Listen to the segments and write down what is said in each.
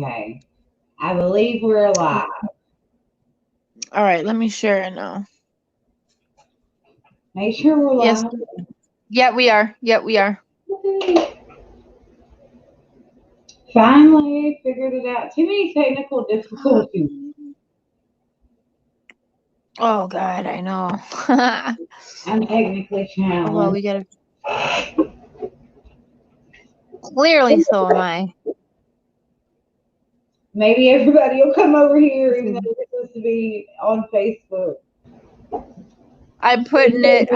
Okay. I believe we're alive. All right, let me share it now. Make sure we're Yes. live. Yeah, we are. Yeah, we are. Finally figured it out. Too many technical difficulties. Oh God, I know. I'm technically Oh well, challenged. we gotta. Clearly, so am I. Maybe everybody will come over here, even though we're supposed to be on Facebook. I'm putting it.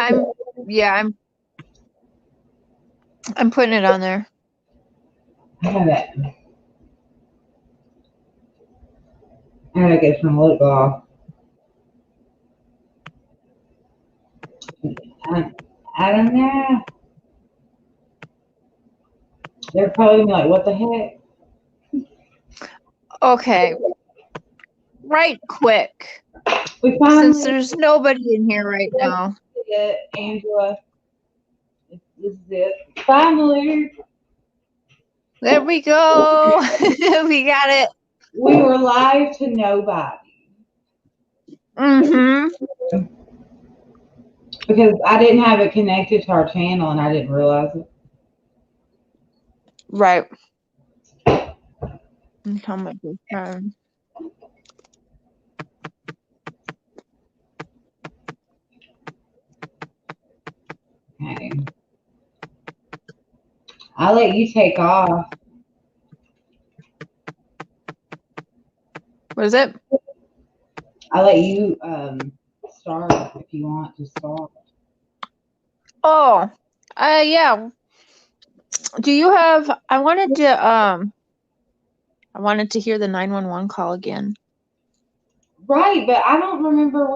Yeah. I'm putting it on there. I gotta get some lip gloss. I don't know. They're probably like, what the heck? Okay. Right quick. We Since finally there's nobody in here right now. did it, Angela. This is it. Finally, There we go. We got it. we were live to nobody. Mm-hmm. Because I didn't have it connected to our channel and I didn't realize it. Right. How much is time? Okay. I'll let you take off. What is it? I'll let you start if you want to start. Oh, yeah. Do you have? I wanted to hear the 911 call again. Right, but I don't remember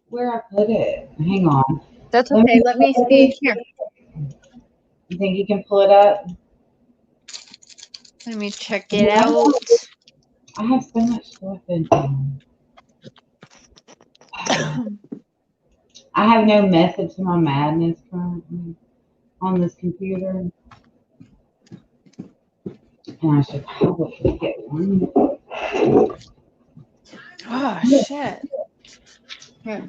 where I put it. Hang on. That's okay. Let me see here. You think you can pull it up? Let me check it out. I have so much stuff in here. I have no method to my madness currently on this computer. And I should probably get one. Oh shit. Here.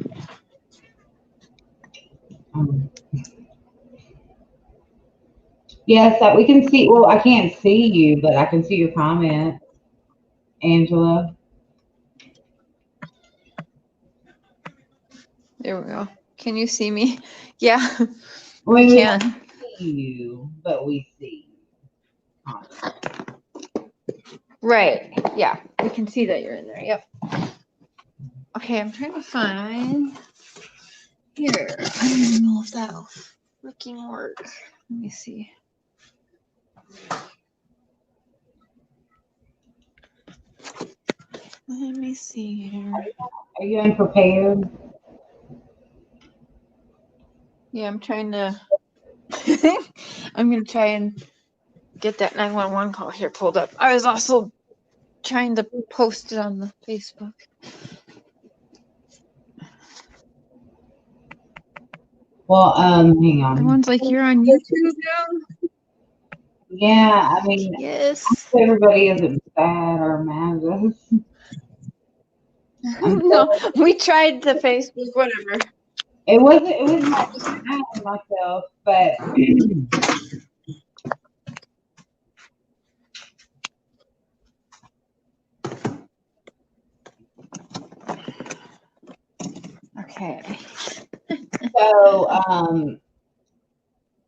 Yes, that we can see. Well, I can't see you, but I can see your comment, Angela. There we go. Can you see me? Yeah, We I can. see you, but we see you. Right. Yeah, we can see that you're in there. Yep. Okay, I'm trying to find. Here. I don't even know if that'll freaking work. Let me see. Let me see here. Are you unprepared? Yeah, I'm trying to. I'm gonna try and get that 911 call here pulled up. I was also trying to post it on the Facebook. Well, hang on. Everyone's like, "You're on YouTube now?" Yeah, I mean, Yes. everybody isn't bad or mad at us. No, we tried the Facebook, whatever. It wasn't. It was not just mad at myself, but Okay. so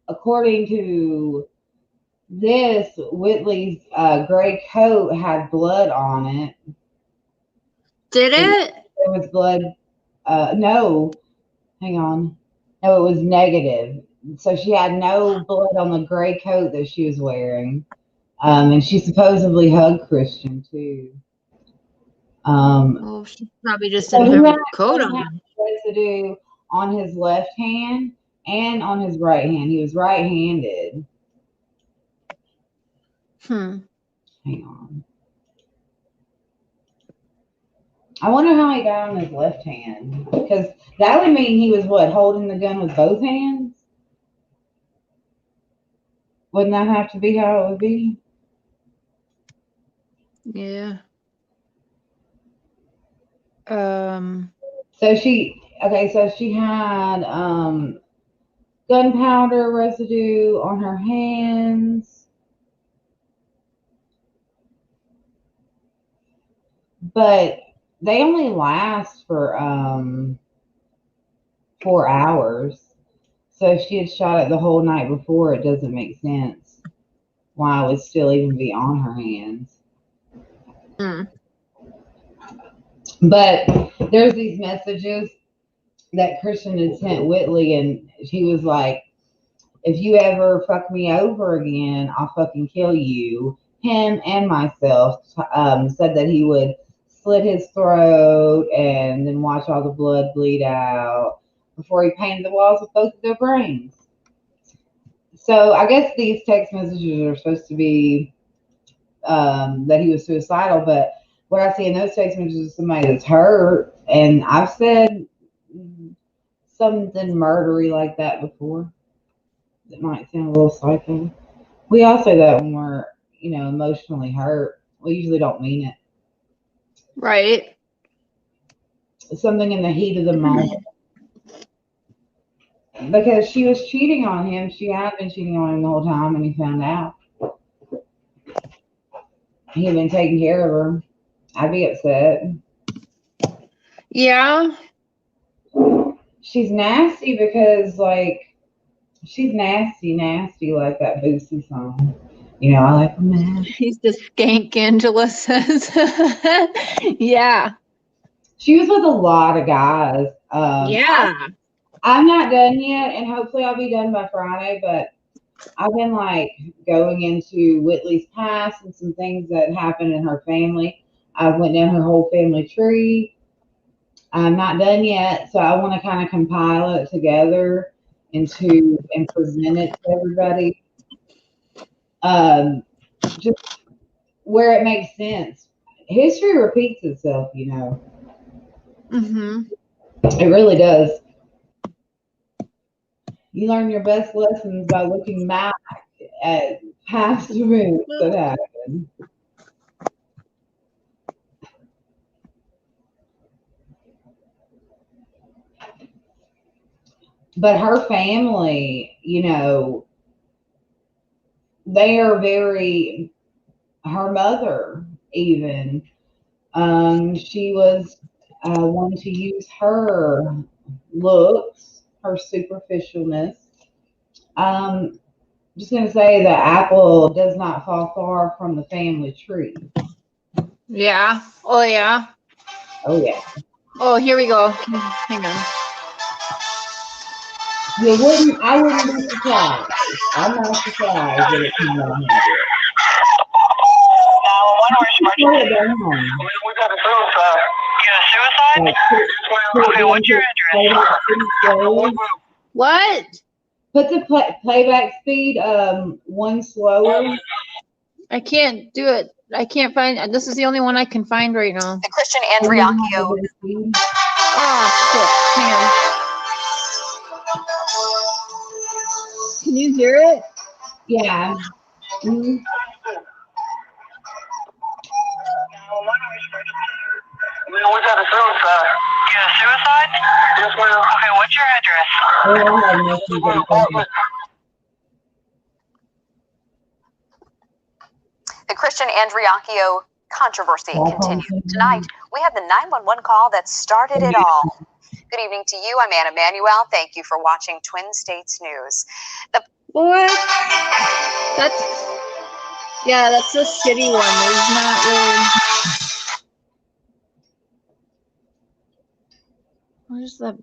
according to this, Whitley's gray coat had blood on it. Did it? There was blood. No, hang on. No, it was negative. So she had no blood on the gray coat that she was wearing. And she supposedly hugged Christian too. Well, she probably just So didn't he have had a coat on. residue on his left hand and on his right hand. He was right-handed. Hang on. I wonder how he got on his left hand. Because that would mean he was what, holding the gun with both hands? Wouldn't that have to be how it would be? Yeah. So she had gunpowder residue on her hands, but they only last for 4 hours. So if she had shot it the whole night before, it doesn't make sense why it would still even be on her hands. But there's these messages that Christian had sent Whitley, and he was like, if you ever fuck me over again, I'll fucking kill you. Him and myself said that he would slit his throat and then watch all the blood bleed out before he painted the walls with both of their brains. So I guess these text messages are supposed to be that he was suicidal, but what I see in those text messages is somebody that's hurt, and I've said something murdery like that before. It might sound a little psycho. We all say that when we're, emotionally hurt. We usually don't mean it. Right. Something in the heat of the moment. Because she was cheating on him. She had been cheating on him the whole time, and he found out. He had been taking care of her. I'd be upset. Yeah. She's nasty because, she's nasty like that Boosie song. I like a man. He's the skank, Angela says. Yeah. She was with a lot of guys. Yeah. I'm not done yet, and hopefully I'll be done by Friday, but I've been going into Whitley's past and some things that happened in her family. I went down her whole family tree. I'm not done yet, so I want to kind of compile it together and present it to everybody. Just where it makes sense. History repeats itself, Mm-hmm. It really does. You learn your best lessons by looking back at past events that happened. But her family, they are her mother even, she was one to use her looks, her superficialness. Just going to say the apple does not fall far from the family tree. Yeah. Oh, yeah. Oh, yeah. Oh, here we go. Hang on. I wouldn't be surprised. I'm not surprised that it came out here. We got a suicide. You got a suicide? Okay, what's your address? What? Put the playback speed one slower. I can't do it. I can't find. This is the only one I can find right now. The Christian Andriacchio. Oh, shit. Hang on. Can you hear it? Yeah. Mm-hmm. We got a suicide. You got a suicide? Yes, ma'am. Okay, what's your address? The Christian Andriacchio controversy continues. Tonight, we have the 911 call that started it all. Good evening to you. I'm Anna Manuel. Thank you for watching Twin States News. What? That's a shitty one. There's not really. Where's the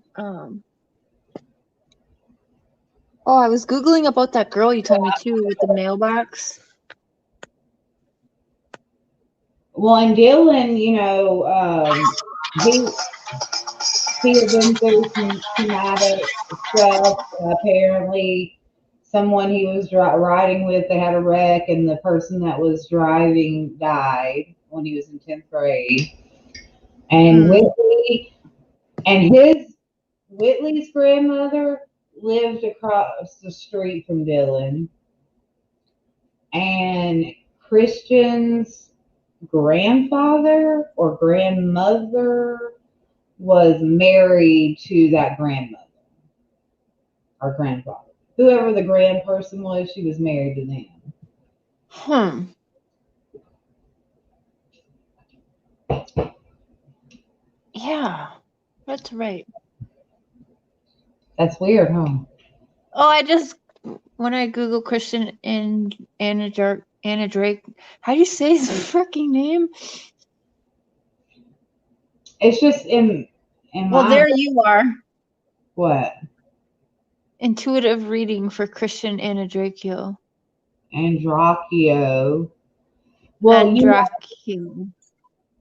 Oh, I was Googling about that girl you told me too with the mailbox. Well, and Dylan, he had been through some traumatic stuff. Apparently, someone he was riding with, they had a wreck, and the person that was driving died when he was in 10th grade. And Whitley's grandmother lived across the street from Dylan. And Christian's grandfather or grandmother was married to that grandmother or grandfather. Whoever the grand person was, she was married to them. Yeah, that's right. That's weird, huh? Oh, when I Google Christian and Anna Drake, how do you say his freaking name? It's just in Well, there you are. What? Intuitive reading for Christian Anadrakio. Andrakio. Well, Andrakio.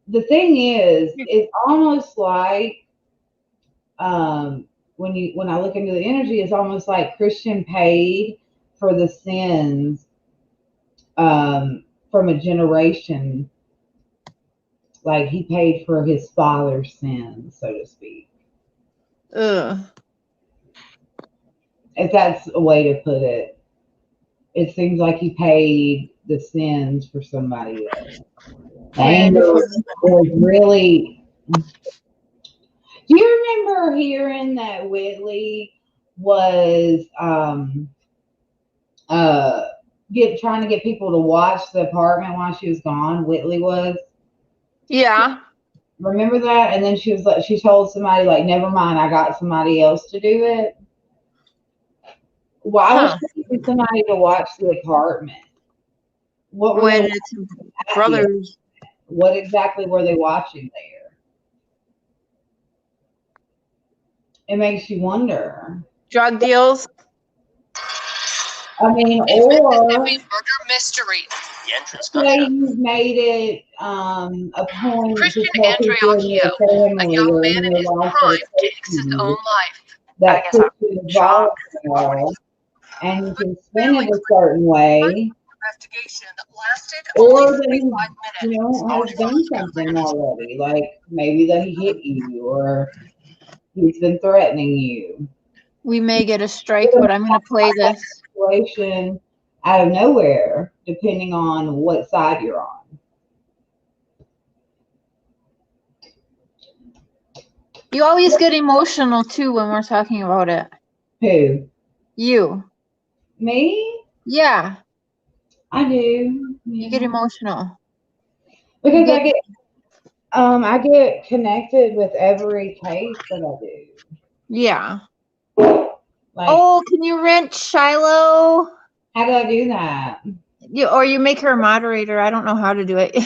The thing is, it's almost like when I look into the energy, it's almost like Christian paid for the sins from a generation. Like he paid for his father's sins, so to speak. Ugh. If that's a way to put it. It seems like he paid the sins for somebody else. Anger was really. Do you remember hearing that Whitley was trying to get people to watch the apartment while she was gone? Whitley was. Yeah. Remember that? And then she told somebody like, never mind, I got somebody else to do it. Why was she getting somebody to watch the apartment? What were when it's brothers? What exactly were they watching there? It makes you wonder. Drug deals. I mean, or murder mystery. The entrance you made it a point Christian to tell people in your family a young man in his prime, takes his own life. that Christian is volatile and you can spin it a certain way, Investigation that lasted or only that he, 45 minutes. has done something already, like maybe that he hit you or he's been threatening you. We may get a strike, but I'm going to play this situation out of nowhere, depending on what side you're on. You always get emotional too when we're talking about it. Who? You. Me? Yeah. I do. You get emotional. Because I get connected with every case that I do. Yeah. Like, can you rent Shiloh? How do I do that? You make her a moderator. I don't know how to do it.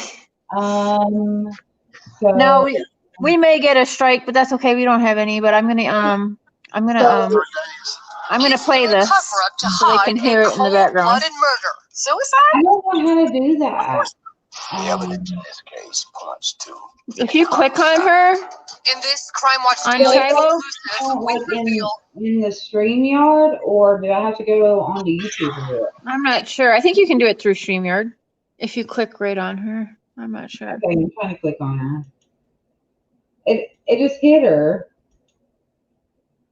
No, we may get a strike, but that's okay. We don't have any. But I'm gonna play this so they can hear it in the background. Blood and murder. Suicide? I don't know how to do that. The evidence in this case points to. If you click on her in this Crime Watch on Shiloh, in the StreamYard, or do I have to go onto YouTube to do it? I'm not sure. I think you can do it through StreamYard if you click right on her. I'm not sure. Okay, I'm trying to click on her. It just hit her.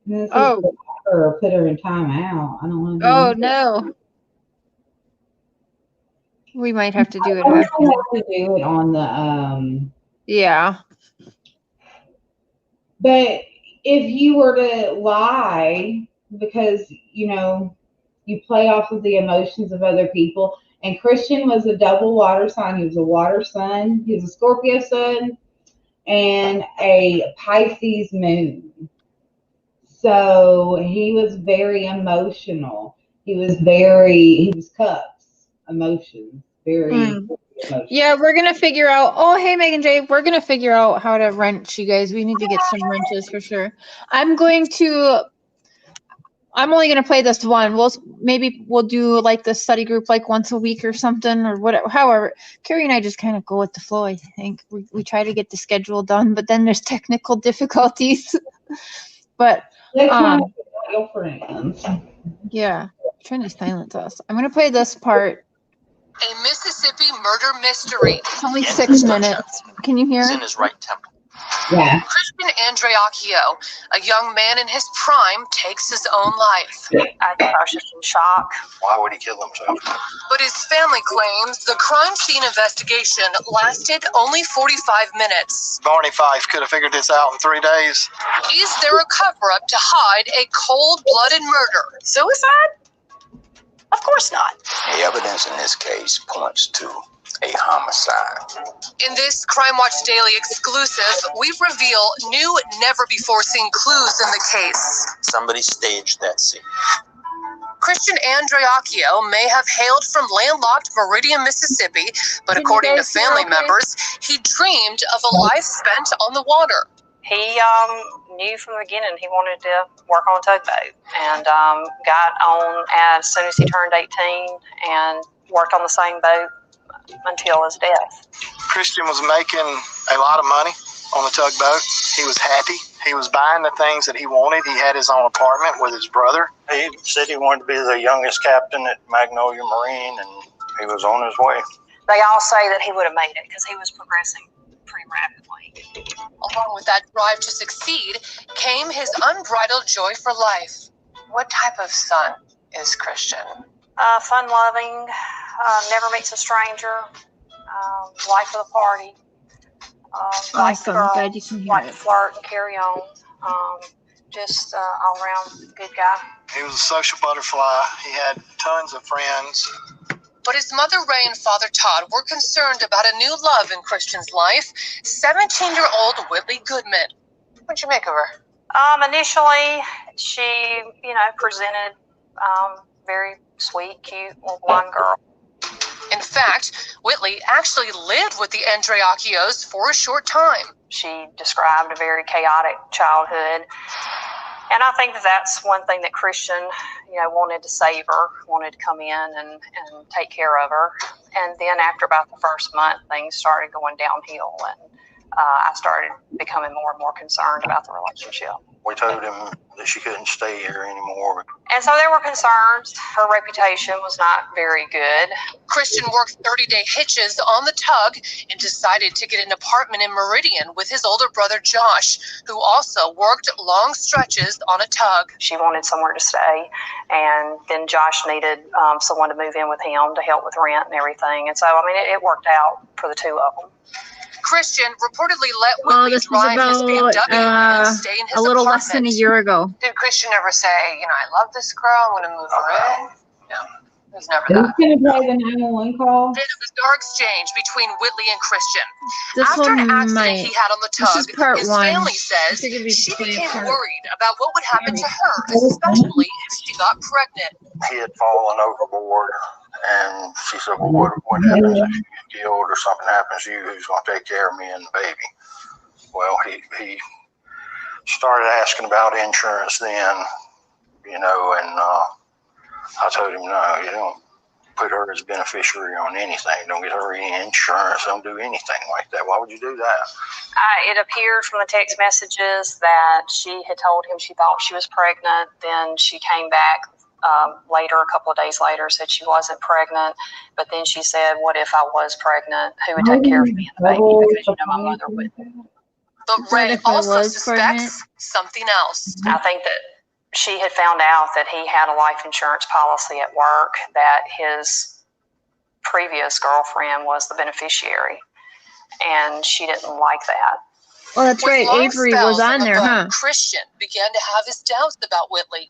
Or put her in timeout. I don't want to. Oh no. We might have to do it. I have to do it on the Yeah. But if you were to lie, because you play off of the emotions of other people, and Christian was a double water sign. He was a water sun. He was a Scorpio sun and a Pisces moon. So he was very emotional. He was cups, emotions, very emotional. Yeah, we're going to figure out. Oh, hey, Megan J. We're going to figure out how to wrench, you guys. We need to get some wrenches for sure. I'm only going to play this one. Maybe we'll do like the study group like once a week or something or whatever. However, Carrie and I just kind of go with the flow, I think. We try to get the schedule done, but then there's technical difficulties. But your friends. Yeah, trying to silence us. I'm going to play this part. A Mississippi murder mystery. It's only 6 minutes. Can you hear? In his right temple. Yeah. Christian Andreacchio, a young man in his prime, takes his own life. I think I was just in shock. Why would he kill himself? But his family claims the crime scene investigation lasted only 45 minutes. Barney Fife could have figured this out in 3 days. Is there a cover-up to hide a cold-blooded murder? Suicide? Of course not. The evidence in this case points to a homicide. In this Crime Watch Daily exclusive, we reveal new, never-before-seen clues in the case. Somebody staged that scene. Christian Andreacchio may have hailed from landlocked Meridian, Mississippi, but according to family members, he dreamed of a life spent on the water. He knew from the beginning he wanted to work on a tugboat, and got on as soon as he turned 18 and worked on the same boat until his death. Christian was making a lot of money on the tugboat. He was happy. He was buying the things that he wanted. He had his own apartment with his brother. He said he wanted to be the youngest captain at Magnolia Marine, and he was on his way. They all say that he would have made it because he was progressing pretty rapidly. Along with that drive to succeed came his unbridled joy for life. What type of son is Christian? Fun-loving, never meets a stranger, life of the party. Awesome. Girl, Glad you can hear like to it. flirt and carry on. Just all-around good guy. He was a social butterfly. He had tons of friends. But his mother Ray and father Todd were concerned about a new love in Christian's life, 17-year-old Whitley Goodman. What'd you make of her? Initially, she, presented very sweet, cute little blonde girl. In fact, Whitley actually lived with the Andreacchios for a short time. She described a very chaotic childhood. And I think that's one thing that Christian, wanted to save her, wanted to come in and take care of her. And then after about the first month, things started going downhill, and I started becoming more and more concerned about the relationship. We told him that she couldn't stay here anymore. And so there were concerns. Her reputation was not very good. Christian worked 30-day hitches on the tug and decided to get an apartment in Meridian with his older brother Josh, who also worked long stretches on a tug. She wanted somewhere to stay, and then Josh needed someone to move in with him to help with rent and everything. And so, it worked out for the two of them. Christian reportedly let Whitley drive his BMW and stay in his a little apartment. less than a year ago. Did Christian ever say, I love this girl, I'm going to move her in? No, it was never Who's that. going to play the 911 call? Then a bizarre exchange between Whitley and Christian. This After an one accident might. he had on the This tug, is part his one. family says I think it'd be she playing became part- worried about what would happen to her, especially if she got pregnant. He had fallen overboard, and she said, well, what happens if you get killed or something happens to you? Who's going to take care of me and the baby? Well, he started asking about insurance then, and I told him, no, you don't put her as a beneficiary on anything. Don't get her any insurance. Don't do anything like that. Why would you do that? It appeared from the text messages that she had told him she thought she was pregnant. Then she came back later, a couple of days later, said she wasn't pregnant. But then she said, what if I was pregnant? Who would take care of me and the baby? Because my mother would. But Ray if I also was suspects pregnant? something else. I think that she had found out that he had a life insurance policy at work, that his previous girlfriend was the beneficiary, and she didn't like that. Oh, that's With right. long Avery spells was on the there, boat, huh? Christian began to have his doubts about Whitley.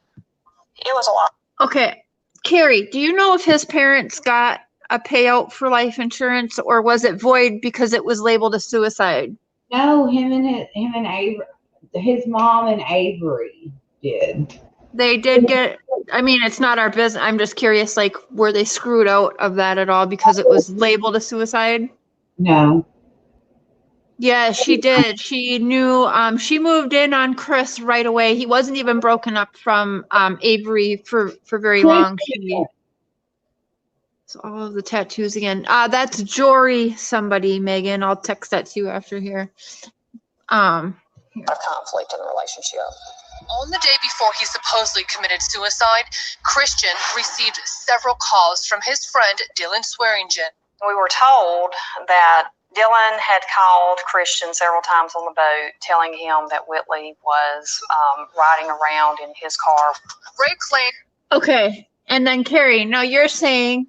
It was a lot. Okay. Carrie, do you know if his parents got a payout for life insurance, or was it void because it was labeled a suicide? No, him and Avery, his mom and Avery did. They did get, it's not our business. I'm just curious, were they screwed out of that at all because it was labeled a suicide? No. Yeah, she did. She knew, she moved in on Chris right away. He wasn't even broken up from Avery for very long. So all of the tattoos again. That's Jory somebody, Megan. I'll text that to you after here. Of conflict in the relationship. On the day before he supposedly committed suicide, Christian received several calls from his friend Dylan Swearingen. We were told that Dylan had called Christian several times on the boat, telling him that Whitley was riding around in his car. Ray claimed. Okay, and then Carrie, now you're saying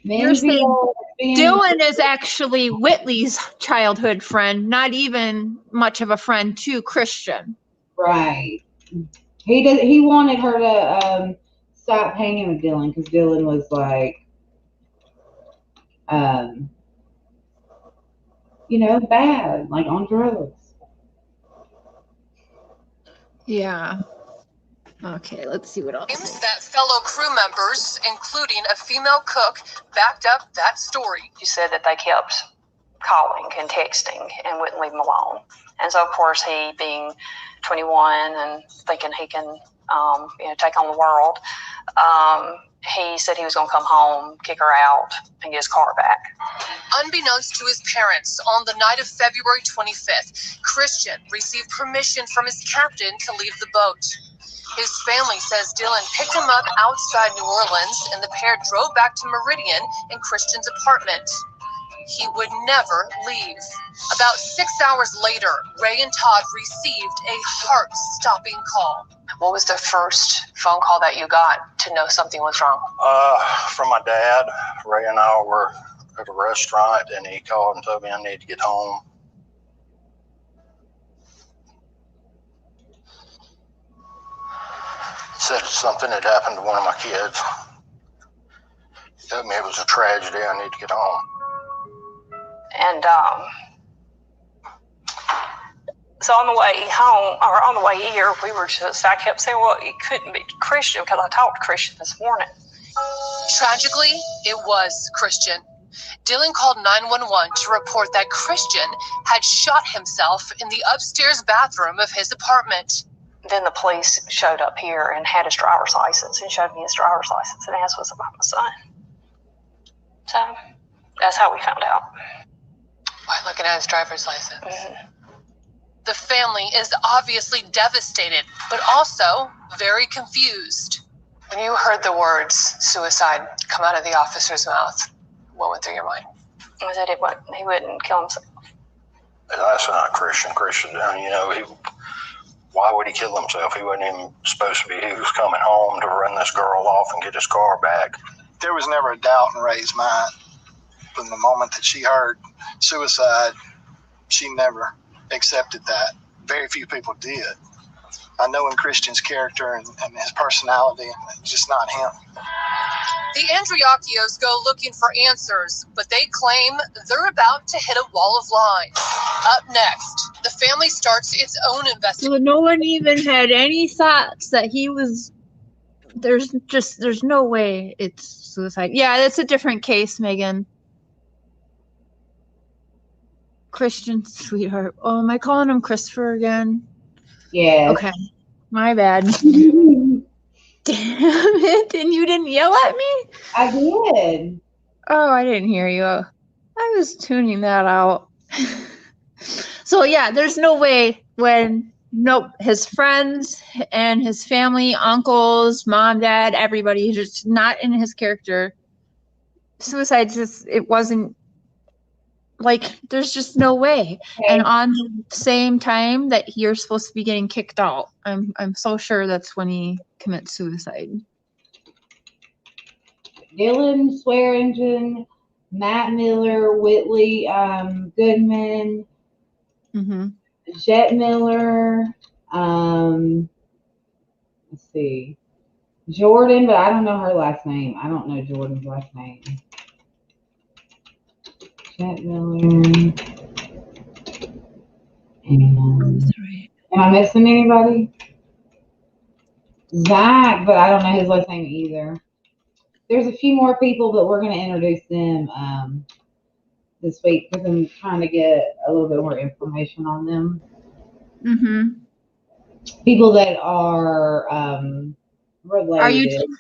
Menzies being- Dylan is actually Whitley's childhood friend, not even much of a friend to Christian. Right. He wanted her to stop hanging with Dylan because Dylan was like, bad, like on drugs. Yeah. Okay, let's see what else. Claims that fellow crew members, including a female cook, backed up that story. She said that they kept calling and texting and wouldn't leave him alone. And so, of course, he being 21 and thinking he can, take on the world, he said he was going to come home, kick her out, and get his car back. Unbeknownst to his parents, on the night of February 25th, Christian received permission from his captain to leave the boat. His family says Dylan picked him up outside New Orleans, and the pair drove back to Meridian in Christian's apartment. He would never leave. About 6 hours later, Ray and Todd received a heart-stopping call. What was the first phone call that you got to know something was wrong? From my dad. Ray and I were at a restaurant, and he called and told me I need to get home. Said something had happened to one of my kids. He told me it was a tragedy. I need to get home. And so on the way home, or on the way here, I kept saying, well, it couldn't be Christian because I talked to Christian this morning. Tragically, it was Christian. Dylan called 911 to report that Christian had shot himself in the upstairs bathroom of his apartment. Then the police showed up here and had his driver's license and showed me his driver's license and asked what's about my son. So that's how we found out. By looking at his driver's license. Mm-hmm. The family is obviously devastated, but also very confused. When you heard the words suicide come out of the officer's mouth, what went through your mind? I said he wouldn't kill himself. That's not Christian. Why would he kill himself? He wasn't even supposed to be. He was coming home to run this girl off and get his car back. There was never a doubt in Ray's mind. From the moment that she heard suicide, she never accepted that. Very few people did. I know in Christian's character and his personality, it's just not him. The Andriacchios go looking for answers, but they claim they're about to hit a wall of lies. Up next, the family starts its own investigation. So no one even had any thoughts that he was. There's no way it's suicide. Yeah, that's a different case, Megan. Christian, sweetheart. Oh, am I calling him Christopher again? Yeah. Okay. My bad. Damn it. And you didn't yell at me? I did. Oh, I didn't hear you. I was tuning that out. So, yeah, there's no way when his friends and his family, uncles, mom, dad, everybody, just not in his character. Suicide it wasn't. Like, there's just no way. Okay. And on the same time that you're supposed to be getting kicked out, I'm so sure that's when he commits suicide. Dylan Swearingen, Matt Miller, Whitley Goodman, Jet Miller, let's see, Jordan, but I don't know her last name. I don't know Jordan's last name. Jet Miller. And am I missing anybody? Zach, but I don't know his last name either. There's a few more people, but we're going to introduce them this week because I'm trying to get a little bit more information on them. People that are related. Are you?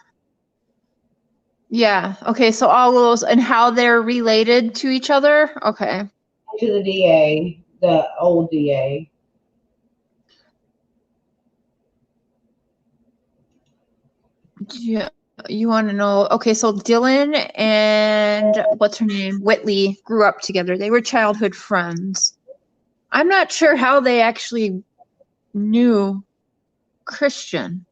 Yeah. Okay. So all those and how they're related to each other. Okay. To the DA, the old DA. Yeah. You want to know? Okay, so Dylan and what's her name? Whitley grew up together. They were childhood friends. I'm not sure how they actually knew Christian.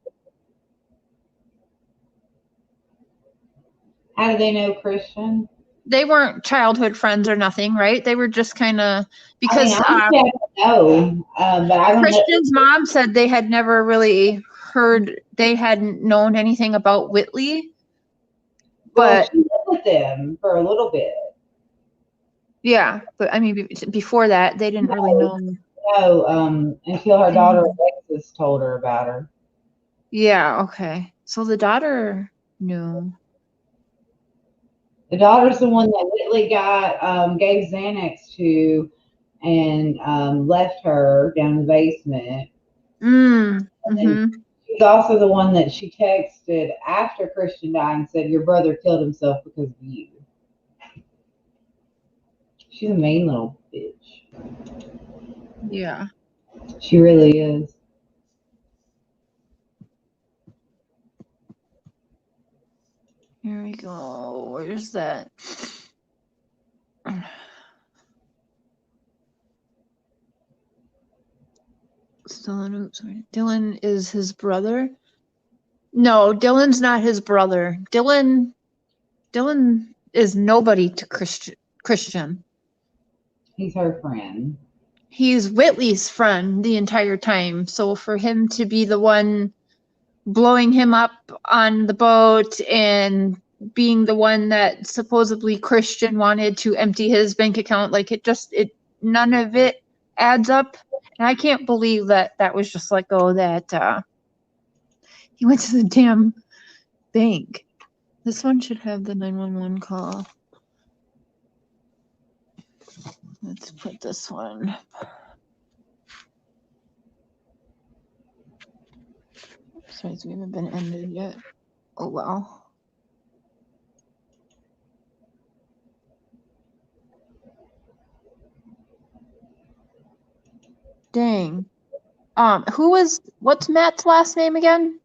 How do they know Christian? They weren't childhood friends or nothing, right? They were just kind of because I don't know, but I don't know. Christian's mom said they had never really heard, they hadn't known anything about Whitley. Well, But she lived with them for a little bit. yeah, but I mean, before that, they didn't really know. No, until her daughter Alexis told her about her. Yeah, okay. So the daughter knew. The daughter's the one that Whitley gave Xanax to and left her down in the basement. Mm-hmm. She's also the one that she texted after Christian died and said, "Your brother killed himself because of you." She's a mean little bitch. Yeah. She really is. Here we go. Where's that? Dylan is his brother? No, Dylan's not his brother. Dylan is nobody to Christian. He's her friend. He's Whitley's friend the entire time. So for him to be the one blowing him up on the boat and being the one that supposedly Christian wanted to empty his bank account, like none of it adds up. And I can't believe that was just like, oh, that he went to the damn bank. This one should have the 911 call. Let's put this one. Sorry, we haven't been ended yet. Oh, wow. Dang. What's Matt's last name again?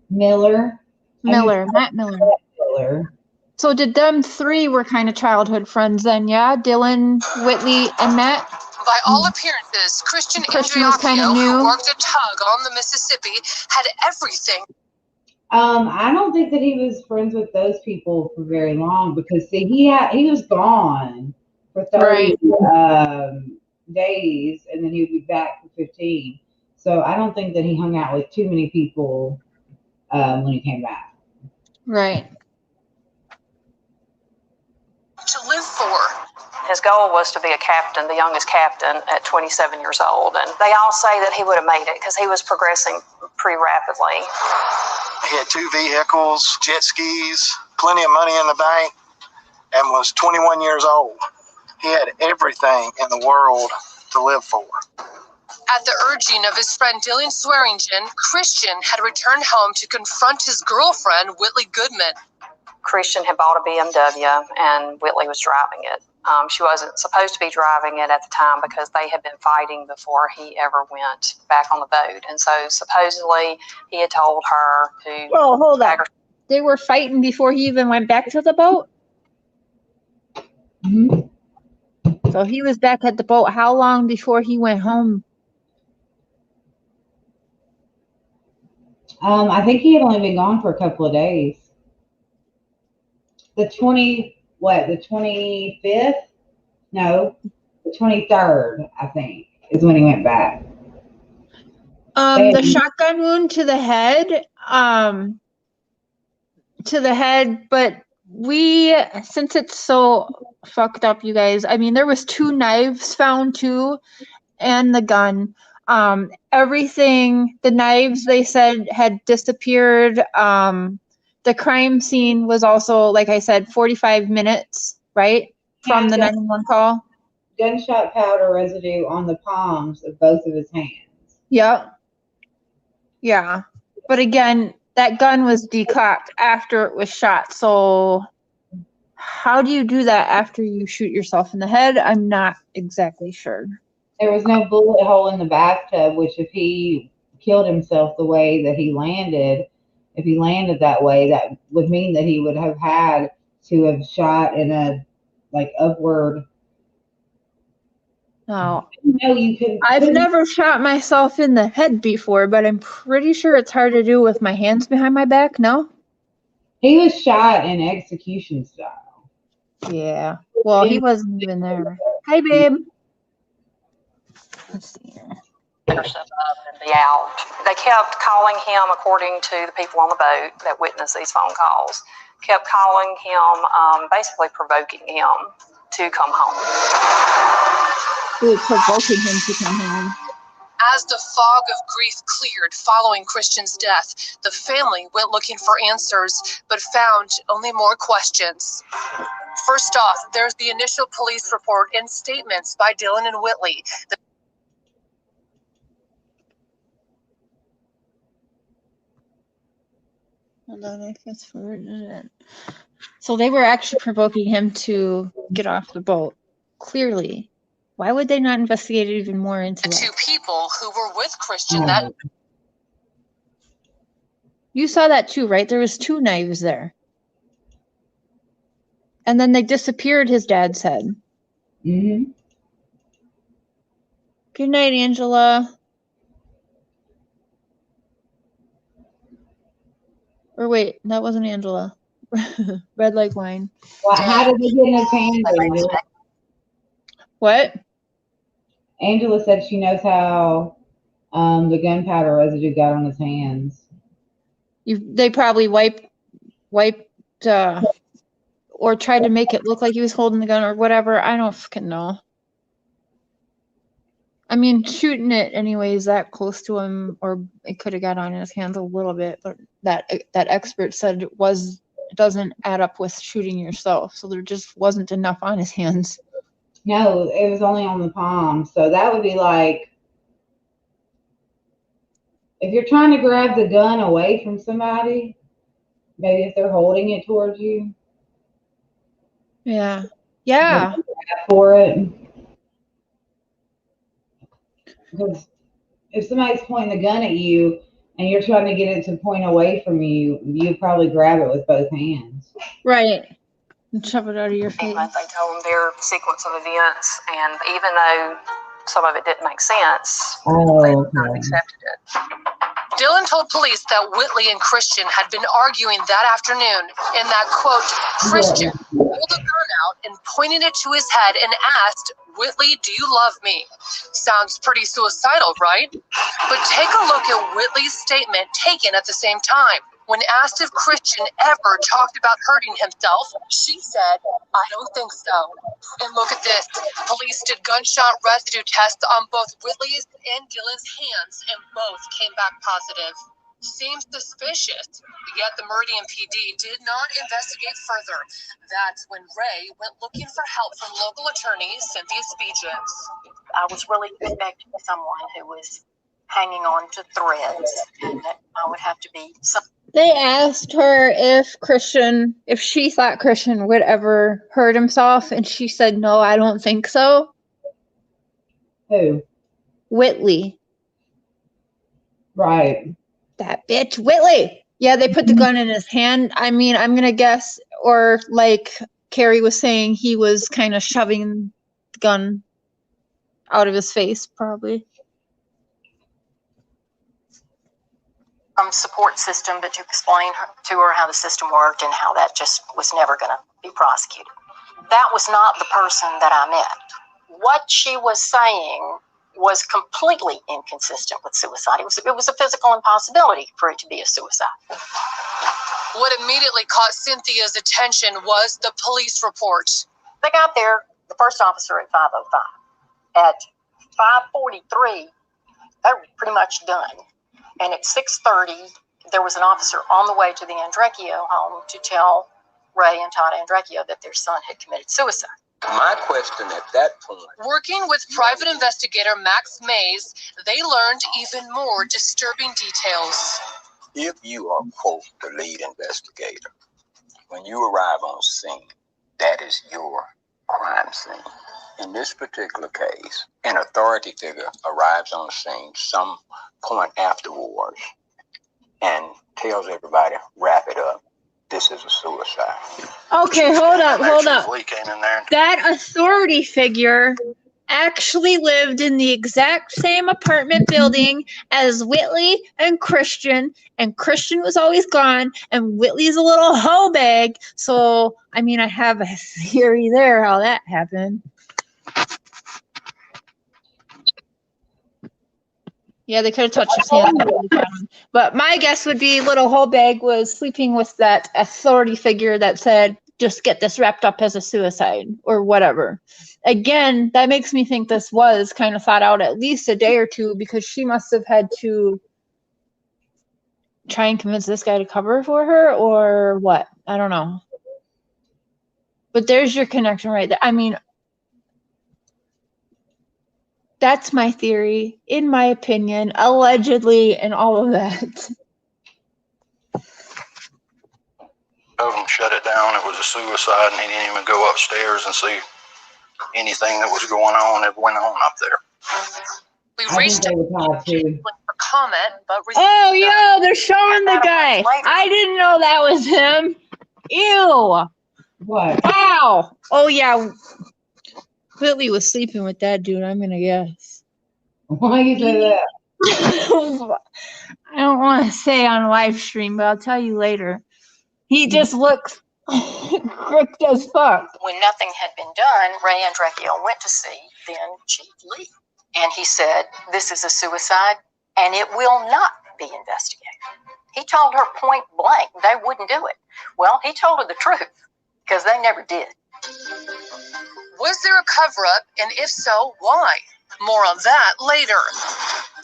Miller. Matt Miller. So did them three were kind of childhood friends then, yeah? Dylan, Whitley, and Matt? By all appearances, Christian Andriacchio, who worked a tug on the Mississippi, had everything. I don't think that he was friends with those people for very long because see, he was gone for 30 days and then he would be back for 15. So I don't think that he hung out with too many people when he came back. Right. To live for. His goal was to be a captain, the youngest captain at 27 years old. And they all say that he would have made it because he was progressing pretty rapidly. He had 2 vehicles, jet skis, plenty of money in the bank, and was 21 years old. He had everything in the world to live for. At the urging of his friend Dylan Swearingen, Christian had returned home to confront his girlfriend, Whitley Goodman. Christian had bought a BMW and Whitley was driving it. She wasn't supposed to be driving it at the time because they had been fighting before he ever went back on the boat. And so supposedly he had told her to... Well, hold on. They were fighting before he even went back to the boat? Mm-hmm. So he was back at the boat how long before he went home? I think he had only been gone for a couple of days. The 25th? No, the 23rd, I think, is when he went back. The shotgun wound to the head, but since it's so fucked up, you guys, I mean, there was 2 knives found too, and the gun. Everything, the knives they said had disappeared. The crime scene was also, like I said, 45 minutes, right? From the 911 call. Gunshot powder residue on the palms of both of his hands. Yep. Yeah. But again, that gun was decocked after it was shot. So how do you do that after you shoot yourself in the head? I'm not exactly sure. There was no bullet hole in the bathtub, which if he killed himself the way that he landed, if he landed that way, that would mean that he would have had to have shot in a like upward. No, No, you could. I've never shot myself in the head before, but I'm pretty sure it's hard to do with my hands behind my back. No? He was shot in execution style. Yeah. Well, he wasn't even there. Hi, babe. Let's see here. Step up and be out. They kept calling him, according to the people on the boat that witnessed these phone calls, kept calling him, basically provoking him to come home. Ooh, provoking him to come home. As the fog of grief cleared following Christian's death, the family went looking for answers, but found only more questions. First off, there's the initial police report and statements by Dylan and Whitley. Hold on, I fast forwarded it. So they were actually provoking him to get off the boat. Clearly. Why would they not investigate even more into The that? two people who were with Christian that You saw that too, right? There was 2 knives there. And then they disappeared his dad's head. Mm-hmm. Good night, Angela. Or wait, that wasn't Angela. Red like wine. Well, how did they get in his hands? Angela? What? Angela said she knows how the gunpowder residue got on his hands. They probably wiped or tried to make it look like he was holding the gun or whatever. I don't fucking know. I mean, shooting it anyways that close to him, or it could have got on his hands a little bit, but that expert said it doesn't add up with shooting yourself. So there just wasn't enough on his hands. No, it was only on the palm. So that would be like, if you're trying to grab the gun away from somebody, maybe if they're holding it towards you. Yeah. Yeah. For it. Because if somebody's pointing the gun at you and you're trying to get it to point away from you, you probably grab it with both hands. Right. And shove it out of your face. They told them their sequence of events, and even though some of it didn't make sense, they kind of accepted it. Dylan told police that Whitley and Christian had been arguing that afternoon, and that, quote, Christian pulled a gun out and pointed it to his head and asked, Whitley, do you love me? Sounds pretty suicidal, right? But take a look at Whitley's statement taken at the same time. When asked if Christian ever talked about hurting himself, she said, I don't think so. And look at this. Police did gunshot residue tests on both Whitley's and Dylan's hands, and both came back positive. Seems suspicious, yet the Meridian PD did not investigate further. That's when Ray went looking for help from local attorney Cynthia Speeches. I was really expecting someone who was hanging on to threads, and that I would have to be some. They asked her if she thought Christian would ever hurt himself, and she said, no, I don't think so. Who? Whitley. Right. That bitch, Whitley. Yeah, they put the gun in his hand. I mean, I'm going to guess, or like Carrie was saying, he was kind of shoving the gun out of his face, probably. Support system, but to explain to her how the system worked and how that just was never going to be prosecuted. That was not the person that I met. What she was saying was completely inconsistent with suicide. It was a physical impossibility for it to be a suicide. What immediately caught Cynthia's attention was the police report. They got there, the first officer at 5:05. At 5:43, they were pretty much done. And at 6:30, there was an officer on the way to the Andrecchio home to tell Ray and Todd Andrecchio that their son had committed suicide. My question at that point. Working with private investigator Max Mays, they learned even more disturbing details. If you are, quote, the lead investigator, when you arrive on scene, that is your crime scene. In this particular case, an authority figure arrives on scene some point afterwards and tells everybody, wrap it up. This is a suicide. Okay, hold up. Lee came in there. That authority figure actually lived in the exact same apartment building as Whitley and Christian was always gone, and Whitley's a little hoe bag. So, I mean, I have a theory there how that happened. Yeah, they could have touched his hand. But my guess would be little hoe bag was sleeping with that authority figure that said, just get this wrapped up as a suicide or whatever. Again, that makes me think this was kind of thought out at least a day or two, because she must have had to try and convince this guy to cover for her or what. I don't know. But there's your connection right there. I mean, that's my theory, in my opinion, allegedly, and all of that. Told him shut it down. It was a suicide, and he didn't even go upstairs and see anything that was going on that went on up there. We reached out for comment, but oh, yeah, they're showing the guy. I didn't know that was him. Ew. What? Ow. Oh, yeah. Whitley was sleeping with that dude, I'm going to guess. Why you say that? I don't want to say on live stream, but I'll tell you later. He just looks crooked as fuck. When nothing had been done, Ray Andrecchio went to see then Chief Lee. And he said, this is a suicide, and it will not be investigated. He told her point blank they wouldn't do it. Well, he told her the truth, because they never did. Was there a cover-up, and if so, why? More on that later.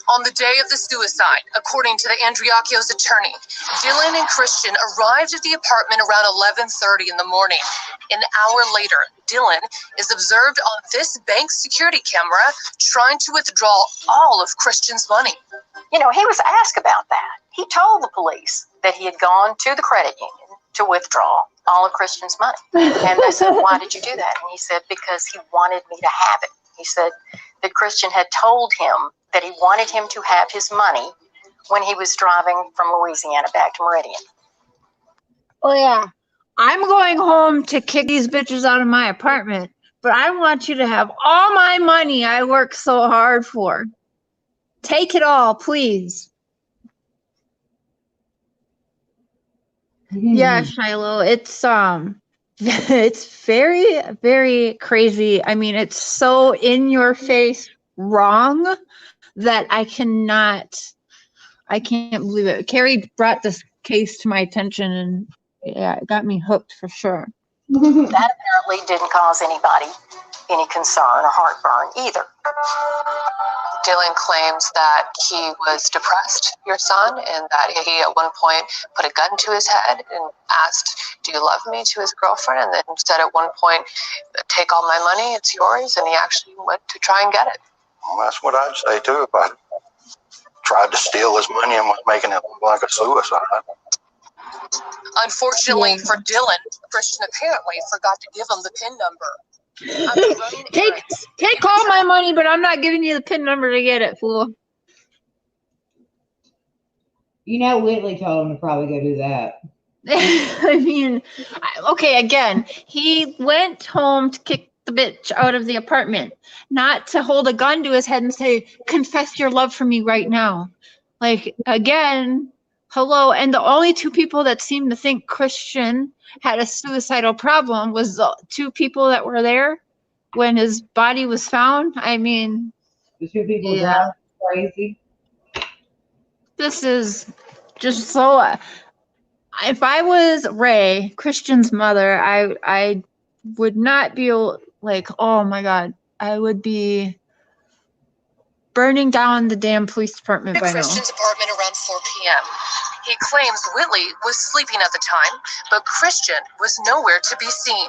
On the day of the suicide, according to the Andriacchio's attorney, Dylan and Christian arrived at the apartment around 11:30 in the morning. An hour later, Dylan is observed on this bank security camera trying to withdraw all of Christian's money. You know, he was asked about that. He told the police that he had gone to the credit union to withdraw all of Christian's money. And they said, why did you do that? And he said, because he wanted me to have it. He said that Christian had told him that he wanted him to have his money when he was driving from Louisiana back to Meridian. Oh, yeah. I'm going home to kick these bitches out of my apartment, but I want you to have all my money I worked so hard for. Take it all, please. Yeah, Shiloh, it's it's very, very crazy. I mean, it's so in your face wrong that I can't believe it. Carrie brought this case to my attention, and yeah, it got me hooked for sure. That apparently didn't cause anybody any concern or heartburn either. Dylan claims that he was depressed, your son, and that he at one point put a gun to his head and asked, do you love me, to his girlfriend, and then said at one point, take all my money, it's yours, and he actually went to try and get it. Well, that's what I'd say too, if I tried to steal his money and was making it look like a suicide. Unfortunately for Dylan, Christian apparently forgot to give him the PIN number. Take all my money, but I'm not giving you the PIN number to get it, fool. You know, Whitley told him to probably go do that. I mean, okay, again, he went home to kick the bitch out of the apartment, not to hold a gun to his head and say, confess your love for me right now. Like, again, hello. And the only two people that seemed to think Christian had a suicidal problem was the two people that were there when his body was found. I mean, the two people that are crazy. This is just so. If I was Ray, Christian's mother, I would not be like, oh my God, I would be burning down the damn police department by now. Christian's apartment around 4 p.m. He claims Whitley was sleeping at the time, but Christian was nowhere to be seen.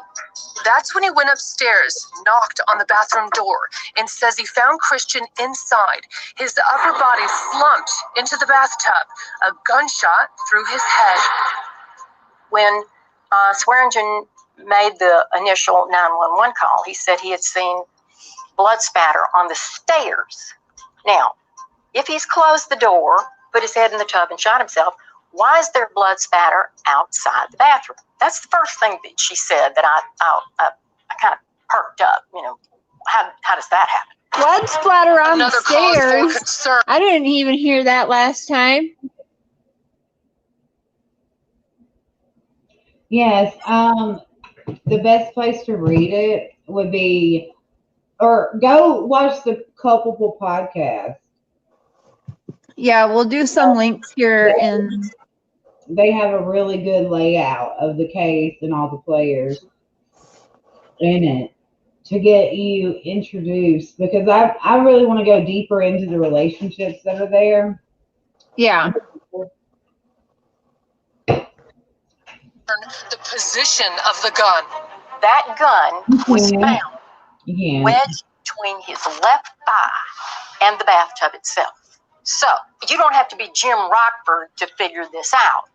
That's when he went upstairs, knocked on the bathroom door, and says he found Christian inside. His upper body slumped into the bathtub, a gunshot through his head. When Swearingen made the initial 911 call, he said he had seen blood spatter on the stairs. Now, if he's closed the door, put his head in the tub and shot himself, Why is there blood spatter outside the bathroom? That's the first thing that she said that I kind of perked up. You know, how does that happen? Blood splatter on Another the cause for stairs. concern. I didn't even hear that last time. Yes. The best place to read it would be, or go watch the Culpable podcast. Yeah, we'll do some links here in. They have a really good layout of the case and all the players in it to get you introduced, because I really want to go deeper into the relationships that are there. Yeah. The position of the gun. That gun was found Yeah. wedged between his left thigh and the bathtub itself. So you don't have to be Jim Rockford to figure this out.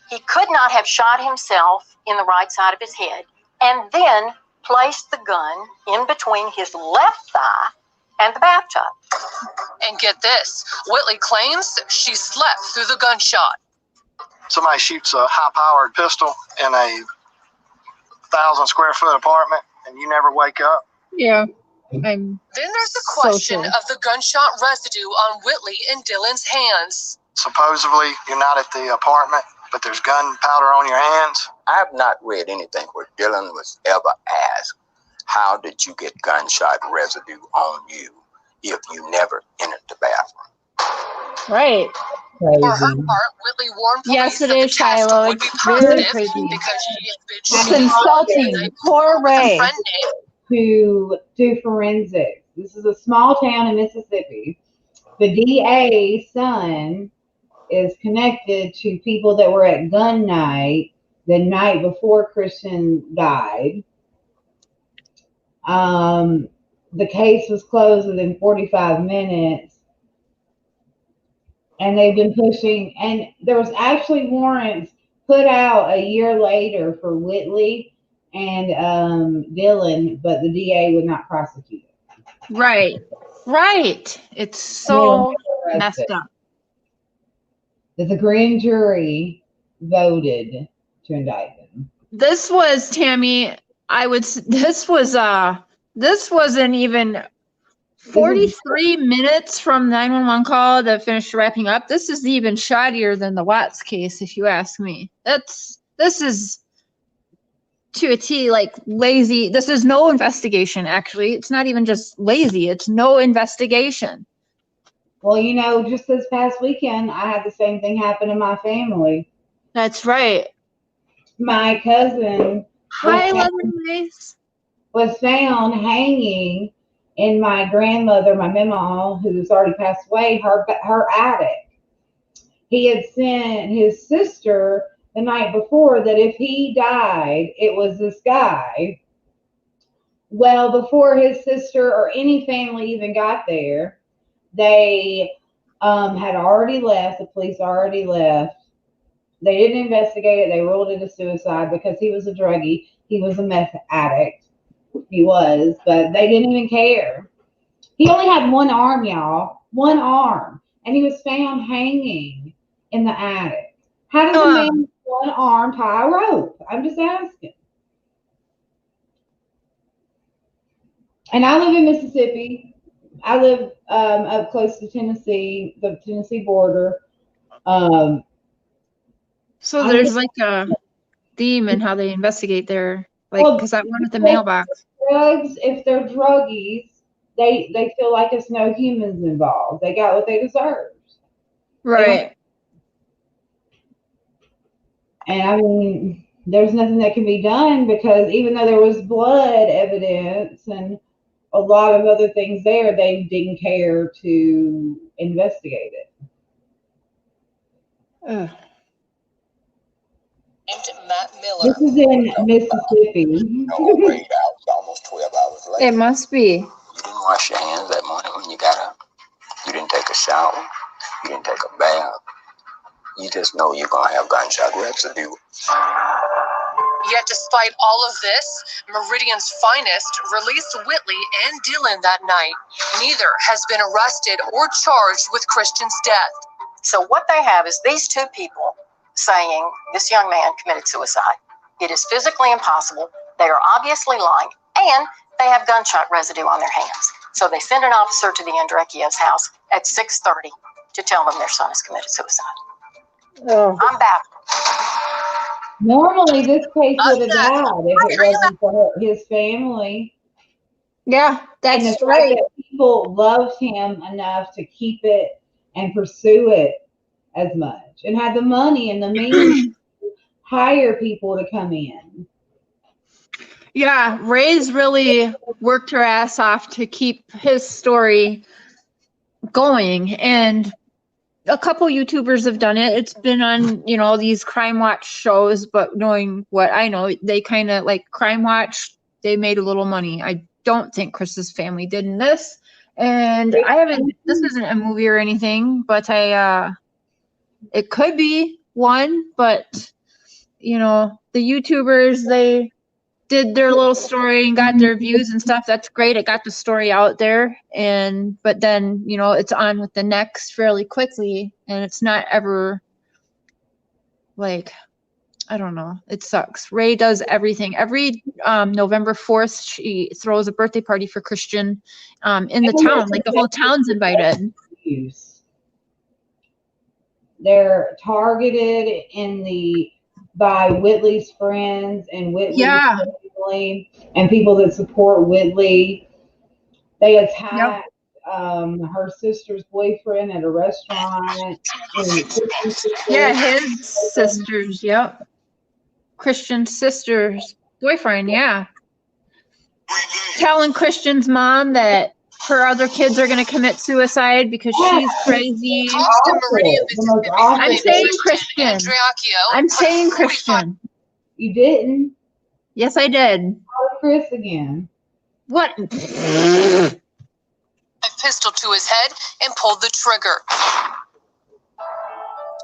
He could not have shot himself in the right side of his head and then placed the gun in between his left thigh and the bathtub. And get this, Whitley claims she slept through the gunshot. Somebody shoots a high-powered pistol in a 1,000-square-foot apartment, and you never wake up. Yeah. Then there's the question of the gunshot residue on Whitley and Dylan's hands. Supposedly, you're not at the apartment, but there's gunpowder on your hands. I've not read anything where Dylan was ever asked, how did you get gunshot residue on you if you never entered the bathroom? Right. Crazy. For her part, Whitley warned police Yes, it that the is, test Shiloh. would be It's very positive crazy. because she had been It's shooting insulting. Poor with a Ray. friend named To do forensics. This is a small town in Mississippi. The DA's son is connected to people that were at gun night the night before Christian died. The case was closed within 45 minutes, and they've been pushing, and there was actually warrants put out a year later for Whitley and Dylan, but the DA would not prosecute it. Right. Right. It's so messed up. That the grand jury voted to indict them. This was, Tammy, this wasn't even 43 minutes from 911 call that finished wrapping up. This is even shoddier than the Watts case, if you ask me. This is to a T, like lazy. This is no investigation, actually. It's not even just lazy. It's no investigation. Well, you know, just this past weekend, I had the same thing happen in my family. That's right. My cousin Hi, Lemonade. was found hanging in my grandmother, my mama, who's already passed away, her attic. He had sent his sister the night before that if he died, it was this guy. Well, before his sister or any family even got there, they had already left. The police already left. They didn't investigate it. They ruled it a suicide because he was a druggie. He was a meth addict. He was, but they didn't even care. He only had one arm, y'all. One arm. And he was found hanging in the attic. How does a man with one arm tie a rope? I'm just asking. And I live in Mississippi. I live up close to Tennessee, the Tennessee border. So there's like a theme in how they investigate their, like, because I went at the mailbox. Drugs, if they're druggies, they feel like it's no humans involved. They got what they deserve. Right. And I mean, there's nothing that can be done because even though there was blood evidence and a lot of other things there, they didn't care to investigate it. Ugh. Matt Miller. This is in Mississippi. No, 8 hours, almost 12 hours later. It must be. You didn't wash your hands that morning when you got up. You didn't take a shower. You didn't take a bath. You just know you're going to have gunshot residue. Yet despite all of this, Meridian's finest released Whitley and Dylan that night. Neither has been arrested or charged with Christian's death. So what they have is these two people saying this young man committed suicide. It is physically impossible. They are obviously lying, and they have gunshot residue on their hands. So they send an officer to the Andrecchios' house at 6:30 to tell them their son has committed suicide. Oh. I'm baffled. Normally, this case would have died if it wasn't for his family. Yeah, And the that's fact right. that people loved him enough to keep it and pursue it as much, and had the money and the means to hire people to come in. Yeah, Ray's really worked her ass off to keep his story going, and a couple YouTubers have done it. It's been on, you know, these Crime Watch shows, but knowing what I know, they kind of like Crime Watch, they made a little money. I don't think Chris's family did in this. And I haven't, this isn't a movie or anything, but it could be one, but you know, the YouTubers, they did their little story and got their views and stuff. That's great. It got the story out there. But then, you know, it's on with the next fairly quickly, and it's not ever like, I don't know. It sucks. Ray does everything. Every November 4th, she throws a birthday party for Christian in the town. Like the whole town's invited. They're targeted by Whitley's friends and Whitley's family and people that support Whitley. They attacked her sister's boyfriend at a restaurant. Yeah, his sister's, yep. Christian's sister's boyfriend, yeah. Telling Christian's mom that her other kids are going to commit suicide because she's crazy. I'm saying Christian. I'm saying Christian. You didn't? Yes, I did. Chris again. What? A pistol to his head and pulled the trigger.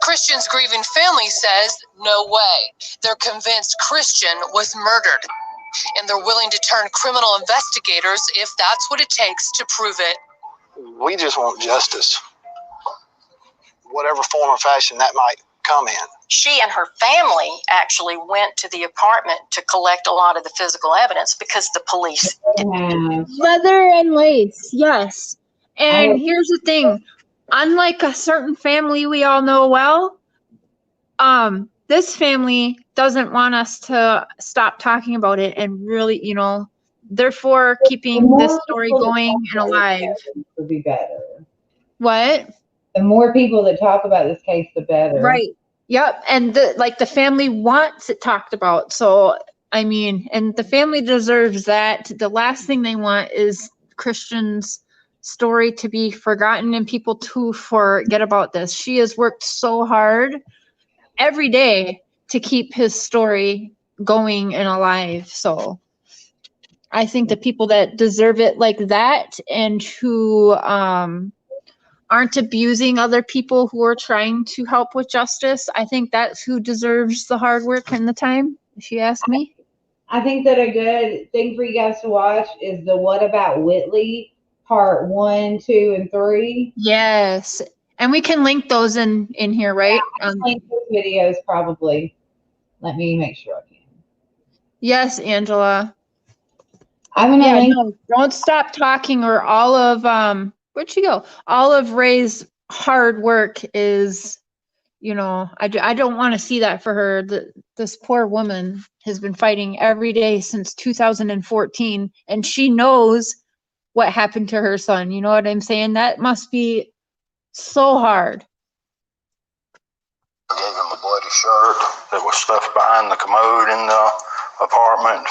Christian's grieving family says, no way. They're convinced Christian was murdered, and they're willing to turn criminal investigators if that's what it takes to prove it. We just want justice, whatever form or fashion that might come in. She and her family actually went to the apartment to collect a lot of the physical evidence because the police leather and lace, yes. And here's the thing. Unlike a certain family we all know well, this family doesn't want us to stop talking about it and really, you know, therefore keeping this story going and alive. Would be better. What? The more people that talk about this case, the better. Right. Yep. And the family wants it talked about. So, I mean, and the family deserves that. The last thing they want is Christian's story to be forgotten and people to forget about this. She has worked so hard every day to keep his story going and alive. So I think the people that deserve it like that and who aren't abusing other people who are trying to help with justice, I think that's who deserves the hard work and the time, if you ask me. I think that a good thing for you guys to watch is the What About Whitley part 1, 2, and 3. Yes. And we can link those in here, right? Yeah, I can link those videos probably. Let me make sure I can. Yes, Angela. I'm gonna link. No, don't stop talking, or all of where'd she go? All of Ray's hard work is, you know, I don't want to see that for her. This poor woman has been fighting every day since 2014, and she knows what happened to her son. You know what I'm saying? That must be so hard. I gave him a bloody shirt that was stuffed behind the commode in the apartment,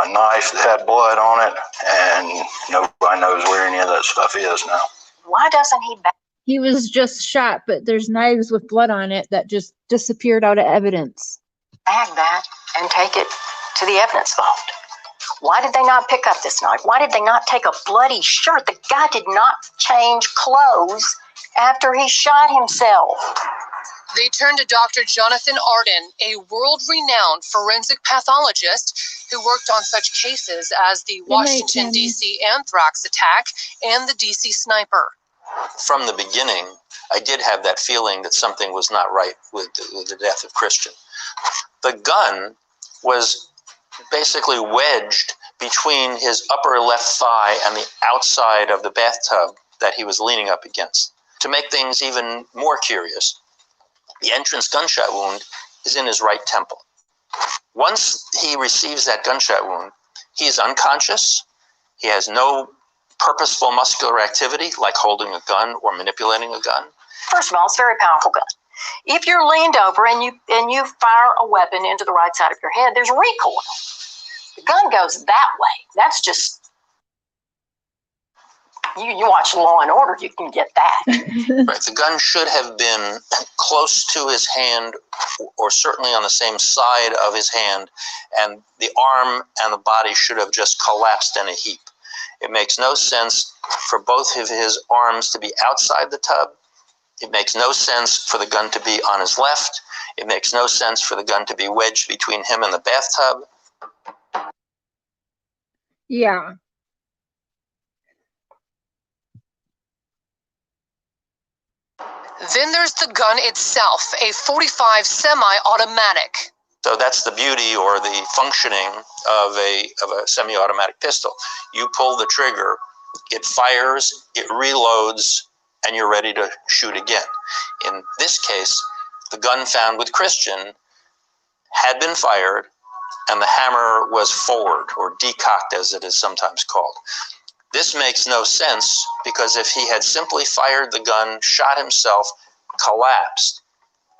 a knife that had blood on it, and nobody knows where any of that stuff is now. Why doesn't he bag He was just shot, but there's knives with blood on it that just disappeared out of evidence. that and take it to the evidence vault? Why did they not pick up this knife? Why did they not take a bloody shirt? The guy did not change clothes after he shot himself. They turned to Dr. Jonathan Arden, a world-renowned forensic pathologist who worked on such cases as the Washington, D.C. anthrax attack and the D.C. sniper. From the beginning, I did have that feeling that something was not right with the death of Christian. The gun was basically wedged between his upper left thigh and the outside of the bathtub that he was leaning up against. To make things even more curious, the entrance gunshot wound is in his right temple. Once he receives that gunshot wound, he is unconscious. He has no purposeful muscular activity like holding a gun or manipulating a gun. First of all, it's a very powerful gun. If you're leaned over and you fire a weapon into the right side of your head, there's recoil. The gun goes that way. That's just, you watch Law and Order, you can get that. Right. The gun should have been close to his hand, or certainly on the same side of his hand, and the arm and the body should have just collapsed in a heap. It makes no sense for both of his arms to be outside the tub. It makes no sense for the gun to be on his left. It makes no sense for the gun to be wedged between him and the bathtub. Yeah. Then there's the gun itself, a .45 semi-automatic. So that's the beauty or the functioning of a semi-automatic pistol. You pull the trigger, it fires, it reloads, and you're ready to shoot again. In this case, the gun found with Christian had been fired, and the hammer was forward, or decocked as it is sometimes called. This makes no sense, because if he had simply fired the gun, shot himself, collapsed,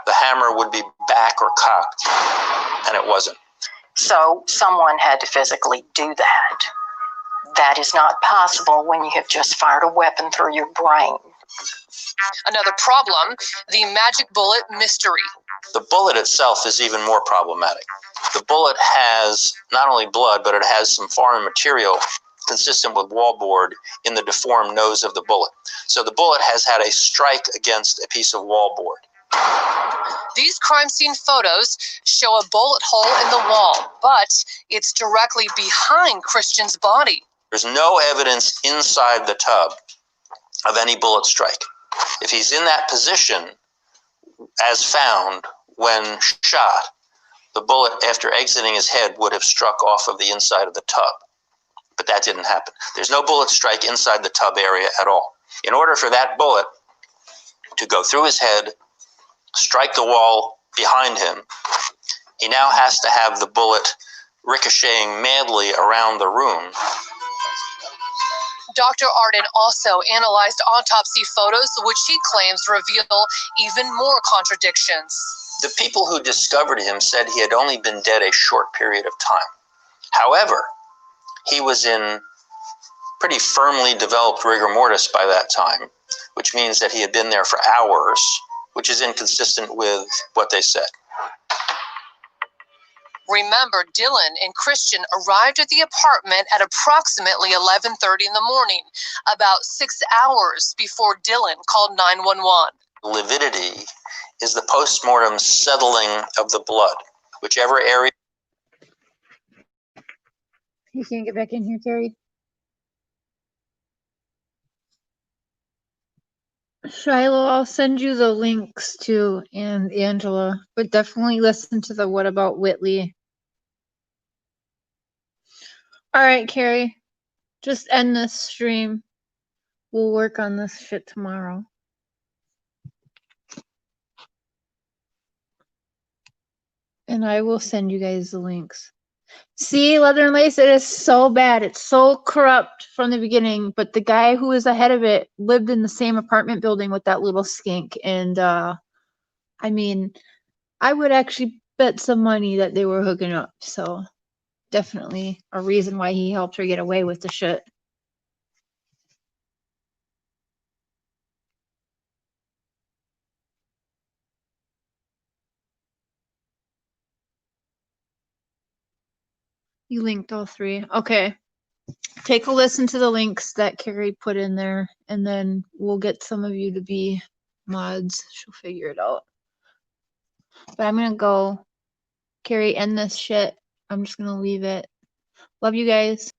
the hammer would be back or cocked, and it wasn't. So someone had to physically do that. That is not possible when you have just fired a weapon through your brain. Another problem, the magic bullet mystery. The bullet itself is even more problematic. The bullet has not only blood, but it has some foreign material consistent with wallboard in the deformed nose of the bullet. So the bullet has had a strike against a piece of wallboard. These crime scene photos show a bullet hole in the wall, but it's directly behind Christian's body. There's no evidence inside the tub of any bullet strike. If he's in that position, as found when shot, the bullet, after exiting his head, would have struck off of the inside of the tub. But that didn't happen. There's no bullet strike inside the tub area at all. In order for that bullet to go through his head, strike the wall behind him, he now has to have the bullet ricocheting madly around the room. Dr. Arden also analyzed autopsy photos, which he claims reveal even more contradictions. The people who discovered him said he had only been dead a short period of time. However, he was in pretty firmly developed rigor mortis by that time, which means that he had been there for hours, which is inconsistent with what they said. Remember, Dylan and Christian arrived at the apartment at approximately 11:30 in the morning, about 6 hours before Dylan called 911. Lividity is the post-mortem settling of the blood, whichever area. You can't get back in here, Carrie. Shiloh, I'll send you the links to, and Angela, but definitely listen to the What About Whitley. All right, Carrie, just end this stream. We'll work on this shit tomorrow. And I will send you guys the links. See, Leather and Lace, it is so bad. It's so corrupt from the beginning. But the guy who was ahead of it lived in the same apartment building with that little skink. And, I mean, I would actually bet some money that they were hooking up. So, definitely a reason why he helped her get away with the shit. You linked all three. Okay. Take a listen to the links that Carrie put in there, and then we'll get some of you to be mods. She'll figure it out. But I'm going to go. Carrie, end this shit. I'm just going to leave it. Love you guys.